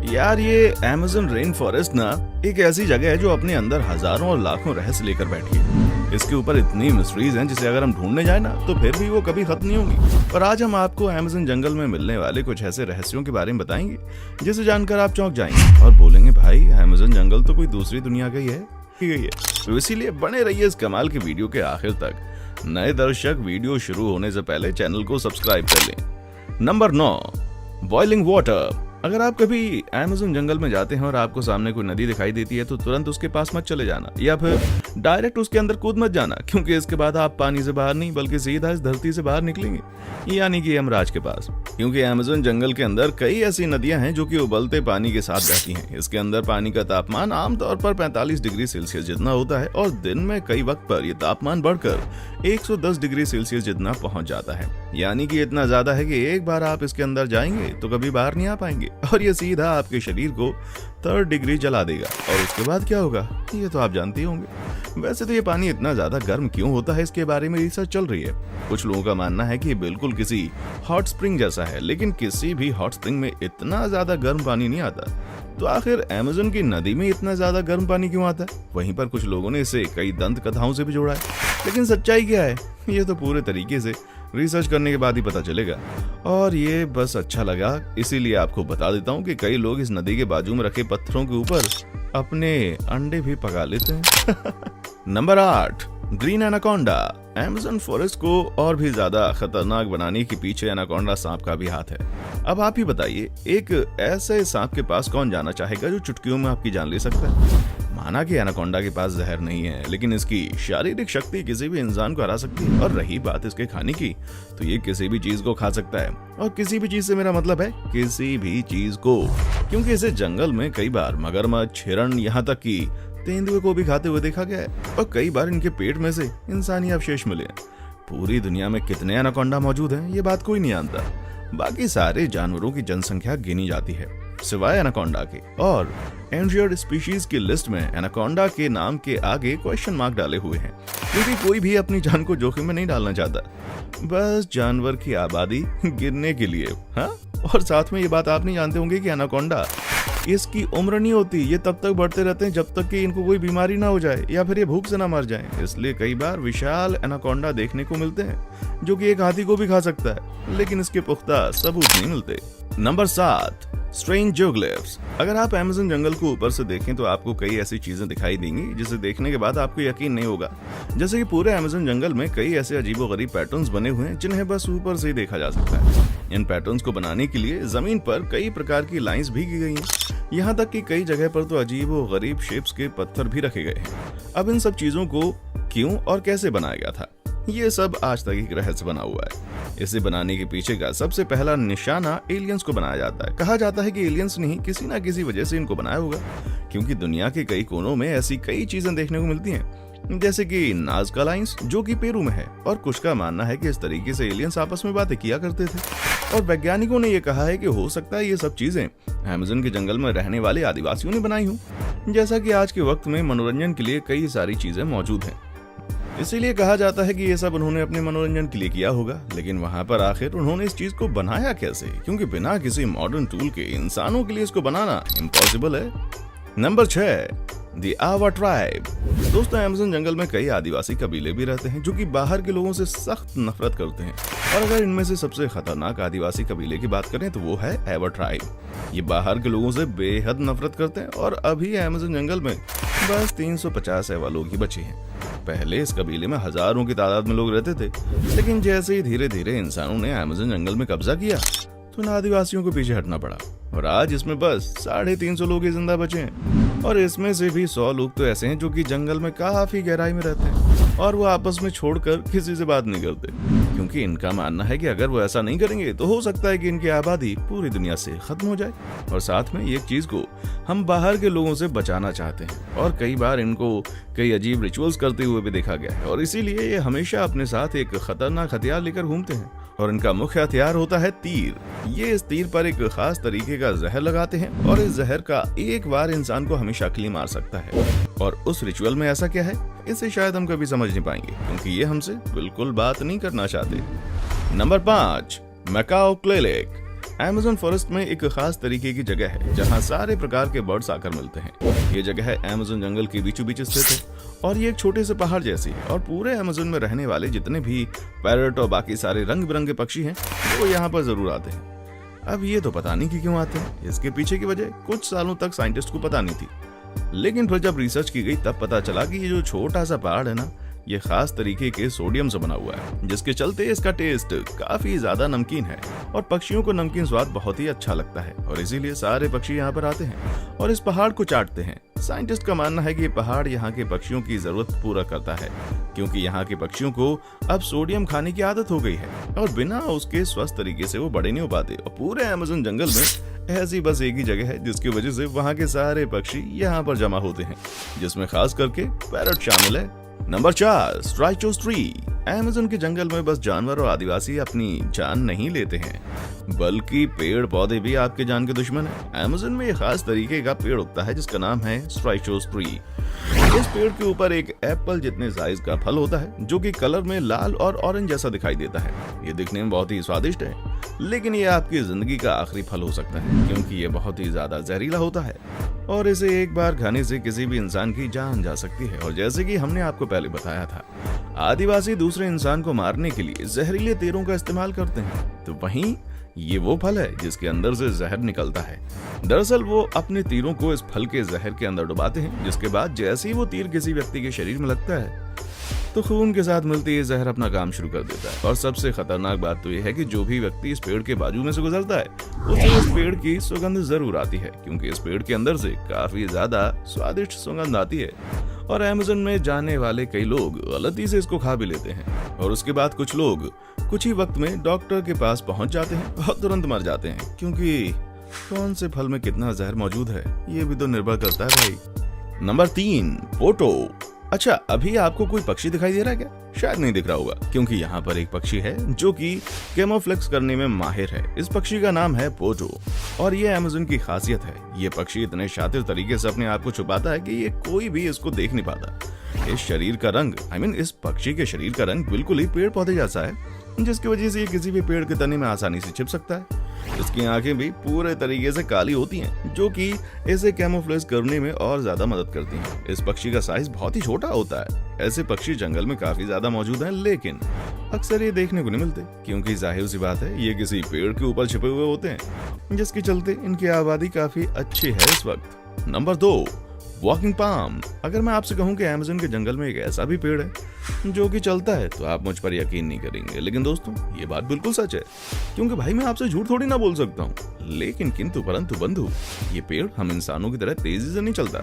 यार ये Amazon rain forest ना एक ऐसी जगह है जो अपने अंदर हजारों और लाखों रहस्य लेकर बैठी है। इसके ऊपर इतनी मिस्ट्रीज हैं जिसे अगर हम ढूंढने जाए ना तो फिर भी वो कभी खत्म नहीं होंगी। और आज हम आपको अमेज़न जंगल में मिलने वाले कुछ ऐसे रहस्यों के बारे में बताएंगे जिसे जानकर आप चौंक जाएंगे और बोलेंगे भाई अमेज़न जंगल तो कोई दूसरी दुनिया का ही है। तो इसीलिए बने रहिए इस कमाल के वीडियो के आखिर तक। नए दर्शक वीडियो शुरू होने से पहले चैनल को सब्सक्राइब कर लें। Number 9, boiling water. अगर आप कभी अमेज़न जंगल में जाते हैं और आपको सामने कोई नदी दिखाई देती है तो तुरंत उसके पास मत चले जाना या फिर डायरेक्ट उसके अंदर कूद मत जाना, क्योंकि इसके बाद आप पानी से बाहर नहीं बल्कि सीधा इस धरती से बाहर निकलेंगे, यानी कि यमराज के पास। क्योंकि अमेज़न जंगल के अंदर कई ऐसी नदियां हैं जो कि उबलते पानी के साथ बहती हैं। इसके अंदर पानी का तापमान आमतौर पर 45 डिग्री सेल्सियस जितना होता है और दिन में कई वक्त पर यह तापमान बढ़कर 110 डिग्री सेल्सियस जितना पहुंच जाता है, यानी कि इतना ज्यादा है कि एक बार आप इसके अंदर जाएंगे तो कभी बाहर नहीं आ पाएंगे और ये सीधा आपके शरीर को 3rd डिग्री जला देगा। और उसके बाद क्या होगा ये तो आप जानते ही होंगे। वैसे तो ये पानी इतना ज्यादा गर्म क्यों होता है इसके बारे में रिसर्च चल रही है। कुछ लोगों का मानना है कि बिल्कुल किसी हॉट स्प्रिंग जैसा है, लेकिन किसी भी हॉट स्प्रिंग में इतना ज्यादा गर्म पानी नहीं आता। तो आखिर अमेज़न की नदी में इतना ज्यादा गर्म पानी क्यों आता है? वहीं पर कुछ लोगों ने इसे कई दंत कथाओं से भी जोड़ा है, लेकिन सच्चाई क्या है ये तो पूरे तरीके से रिसर्च करने के बाद ही पता चलेगा। और ये बस अच्छा लगा इसीलिए आपको बता देता हूँ कि कई लोग इस नदी के बाजू में रखे पत्थरों के ऊपर अपने अंडे भी पका लेते हैं। Number 8, green anaconda. Amazon forest को और भी ज्यादा खतरनाक बनाने के पीछे एनाकोंडा सांप का भी हाथ है। अब आप ही बताइए, एक ऐसे सांप के पास कौन जाना चाहेगा जो चुटकियों में आपकी जान ले सकता है? माना कि एनाकोंडा के पास जहर नहीं है, लेकिन इसकी शारीरिक शक्ति किसी भी इंसान को हरा सकती है। और रही बात इसके खाने की, तो ये किसी भी चीज को खा सकता है। और किसी भी चीज से मेरा मतलब है किसी भी चीज को, क्योंकि इसे जंगल में कई बार मगरमच्छ, हिरण, यहाँ तक कि तेंदुए को भी खाते हुए देखा गया है। और कई बार इनके पेट में से इंसानी अवशेष मिले। पूरी दुनिया में कितने एनाकोंडा मौजूद हैं ये बात कोई नहीं जानता। बाकी सारे जानवरों की जनसंख्या गिनी जाती है सिवाय एनाकोंडा के। और एंडेंजर्ड स्पीशीज की लिस्ट में एनाकोंडा के नाम के आगे क्वेश्चन मार्क डाले हुए हैं, क्योंकि कोई भी अपनी जान को जोखिम में नहीं डालना चाहता, बस जानवर की आबादी गिरने के लिए। हाँ, और साथ में ये बात आप नहीं जानते होंगे कि एनाकोंडा इसकी उम्र नहीं होती, ये तब तक बढ़ते रहते हैं जब तक कि इनको कोई बीमारी ना हो जाए या फिर ये भूख से ना मर जाएं। इसलिए कई बार विशाल एनाकोंडा देखने को मिलते हैं जो कि एक हाथी को भी खा सकता है, लेकिन इसके पुख्ता सबूत नहीं मिलते। Number 7, strange geoglyphs. अगर आप अमेज़न जंगल को ऊपर से देखें तो आपको कई ऐसी चीजें दिखाई देंगी जिसे देखने के बाद आपको यकीन नहीं होगा। जैसे कि पूरे अमेज़न जंगल में कई ऐसे अजीबोगरीब पैटर्न्स बने हुए हैं जिन्हें बस ऊपर से ही देखा जा सकता है। इन पैटर्न्स को बनाने के लिए जमीन पर कई प्रकार की लाइंस भी की गई हैं। यहाँ तक कि कई जगह पर तो अजीबोगरीब शेप्स के पत्थर भी रखे गए हैं। अब इन सब चीजों को क्यों और कैसे बनाया गया था ये सब आज तक एक रहस्य बना हुआ है। इसे बनाने के पीछे का सबसे पहला निशाना एलियंस को बनाया जाता है। कहा जाता है कि एलियंस ने ही किसी ना किसी वजह से इनको बनाया होगा, क्योंकि दुनिया के कई कोनों में ऐसी कई चीजें देखने को मिलती हैं, जैसे कि नाज़का लाइंस जो कि पेरू में है। और कुछ का मानना है कि इस तरीके से एलियंस आपस में बातें किया करते थे। और वैज्ञानिकों ने यह कहा है कि हो सकता है ये सब चीजें अमेज़न के जंगल में रहने वाले आदिवासियों ने बनाई हों। जैसा कि आज के वक्त में मनोरंजन के लिए कई सारी चीजें मौजूद हैं, इसीलिए कहा जाता है कि ये सब उन्होंने अपने मनोरंजन के लिए किया होगा। लेकिन वहां पर आखिर उन्होंने इस चीज को बनाया कैसे? क्योंकि बिना किसी मॉडर्न टूल के इंसानों के लिए इसको बनाना इम्पॉसिबल है। नंबर 6, द आवा ट्राइब। दोस्तों, अमेज़न जंगल में कई आदिवासी कबीले भी रहते हैं जो कि बाहर के लोगों से सख्त नफरत करते हैं। और अगर इनमें से सबसे खतरनाक आदिवासी कबीले की बात करें तो वो है आवा ट्राइब। ये बाहर के लोगों से बेहद नफरत करते हैं और अभी अमेज़न जंगल में बस 350 आवा लोग ही बचे हैं। पहले इस कबीले में हजारों की तादाद में लोग रहते थे, लेकिन जैसे ही धीरे धीरे इंसानों ने अमेज़न जंगल में कब्जा किया तो इन आदिवासियों को पीछे हटना पड़ा। और आज इसमें बस 350 लोग ही जिंदा बचे हैं। और इसमें से भी 100 लोग तो ऐसे हैं जो कि जंगल में काफी गहराई में रहते हैं और वो आपस में छोड़कर किसी से बात नहीं करते, क्योंकि इनका मानना है कि अगर वो ऐसा नहीं करेंगे तो हो सकता है कि इनकी आबादी पूरी दुनिया से खत्म हो जाए। और साथ में एक चीज को हम बाहर के लोगों से बचाना चाहते हैं। और कई बार इनको कई अजीब रिचुअल्स करते हुए भी देखा गया है, और इसीलिए ये हमेशा अपने साथ एक खतरनाक हथियार लेकर घूमते हैं। और इनका मुख्य हथियार होता है तीर। ये इस तीर पर एक खास तरीके का जहर लगाते हैं और इस जहर का एक बार इंसान को हमेशा शक्ली मार सकता है। और उस रिचुअल में ऐसा क्या है इसे शायद हम कभी समझ नहीं पाएंगे, क्योंकि ये हमसे बिल्कुल बात नहीं करना चाहते। Number 5, Macau clinic. Amazon forest में एक खास तरीके की जगह है जहाँ सारे प्रकार के बर्ड्स आकर मिलते हैं। ये जगह है अमेज़न जंगल के बीचों बीच स्थित है और ये एक छोटे से पहाड़ जैसी है और पूरे अमेज़न में रहने वाले जितने भी पैरट और बाकी सारे रंग बिरंगे पक्षी हैं वो यहाँ पर जरूर आते हैं। अब ये तो पता नहीं कि क्यों आते हैं, इसके पीछे की वजह कुछ सालों तक साइंटिस्ट को पता नहीं थी, लेकिन फिर जब रिसर्च की गई तब पता चला कि ये जो छोटा सा पहाड़ है ना, ये खास तरीके के सोडियम से बना हुआ है, जिसके चलते इसका टेस्ट काफी ज्यादा नमकीन है और पक्षियों को नमकीन स्वाद बहुत ही अच्छा लगता है और इसीलिए सारे पक्षी यहाँ पर आते हैं और इस पहाड़ को चाटते हैं। साइंटिस्ट का मानना है कि ये पहाड़ यहाँ के पक्षियों की जरूरत पूरा करता है, क्योंकि यहाँ के पक्षियों को अब सोडियम खाने की आदत हो गई है और बिना उसके स्वस्थ तरीके से वो बड़े नहीं हो पाते। और पूरे अमेज़न जंगल में ऐसी बस एक ही जगह है जिसकी वजह से वहाँ के सारे पक्षी यहाँ पर जमा होते हैं, जिसमें खास करके पैरट शामिल है। Number 4, स्ट्राइचोस tree. अमेज़न के जंगल में बस जानवर और आदिवासी अपनी जान नहीं लेते हैं, बल्कि पेड़ पौधे भी आपके जान के दुश्मन हैं। अमेज़न में एक खास तरीके का पेड़ उगता है जिसका नाम है स्ट्राइचोस ट्री। इस पेड़ के ऊपर एक एप्पल जितने साइज का फल होता है जो कि कलर में लाल और ऑरेंज जैसा दिखाई देता है। ये दिखने में बहुत ही स्वादिष्ट है, लेकिन ये आपकी जिंदगी का आखिरी फल हो सकता है क्योंकि ये बहुत ही ज्यादा जहरीला होता है और इसे एक बार खाने से किसी भी इंसान की जान जा सकती है। और जैसे कि हमने आपको पहले बताया था, आदिवासी दूसरे इंसान को मारने के लिए जहरीले तीरों का इस्तेमाल करते हैं, तो वहीं ये वो फल है जिसके अंदर से जहर निकलता है। दरअसल वो अपने तीरों को इस फल के जहर के अंदर डुबाते हैं, जिसके बाद जैसे ही वो तीर किसी व्यक्ति के शरीर में लगता है तो खून के साथ मिलते ही जहर अपना काम शुरू कर देता है। और सबसे खतरनाक बात तो ये है कि जो भी व्यक्ति इस पेड़ के बाजू में से गुजरता है उसे इस पेड़ की सुगंध जरूर आती है, क्योंकि इस पेड़ के अंदर से काफी ज्यादा स्वादिष्ट सुगंध आती है। और अमेज़न में जाने वाले कई लोग गलती से इसको खा भी लेते हैं और उसके बाद कुछ लोग कुछ ही वक्त में डॉक्टर के पास पहुंच जाते हैं और तुरंत मर जाते हैं, क्योंकि कौन से फल में कितना जहर मौजूद है ये भी तो निर्भर करता है भाई। नंबर 3, पोटो। अच्छा, अभी आपको कोई पक्षी दिखाई दे रहा है क्या? शायद नहीं दिख रहा होगा, क्योंकि यहाँ पर एक पक्षी है जो कि कैमोफ्लेक्स करने में माहिर है। इस पक्षी का नाम है पोटो और ये अमेज़न की खासियत है। ये पक्षी इतने शातिर तरीके से अपने आप को छुपाता है कि ये कोई भी इसको देख नहीं पाता। इस शरीर का रंग इस पक्षी के शरीर का रंग बिल्कुल ही पेड़ पौधे जैसा है, जिसकी वजह से ये किसी भी पेड़ के तने में आसानी से छिप सकता है। इसकी आंखें भी पूरे तरीके से काली होती हैं, जो कि इसे कैमोफ्लेज करने में और ज्यादा मदद करती हैं। इस पक्षी का साइज बहुत ही छोटा होता है। ऐसे पक्षी जंगल में काफी ज्यादा मौजूद हैं, लेकिन अक्सर ये देखने को नहीं मिलते, क्योंकि जाहिर सी बात है ये किसी पेड़ के ऊपर छिपे हुए होते हैं, जिसके चलते इनकी आबादी काफी अच्छी है इस वक्त। Number 2, walking palm. अगर मैं आपसे कहूं कि अमेज़न के जंगल में एक ऐसा भी पेड़ है जो कि चलता है तो आप मुझ पर यकीन नहीं करेंगे, लेकिन दोस्तों ये बात बिल्कुल सच है, क्योंकि भाई मैं आपसे झूठ थोड़ी ना बोल सकता हूँ। लेकिन किंतु परंतु बंधु, ये पेड़ हम इंसानों की तरह तेजी से नहीं चलता,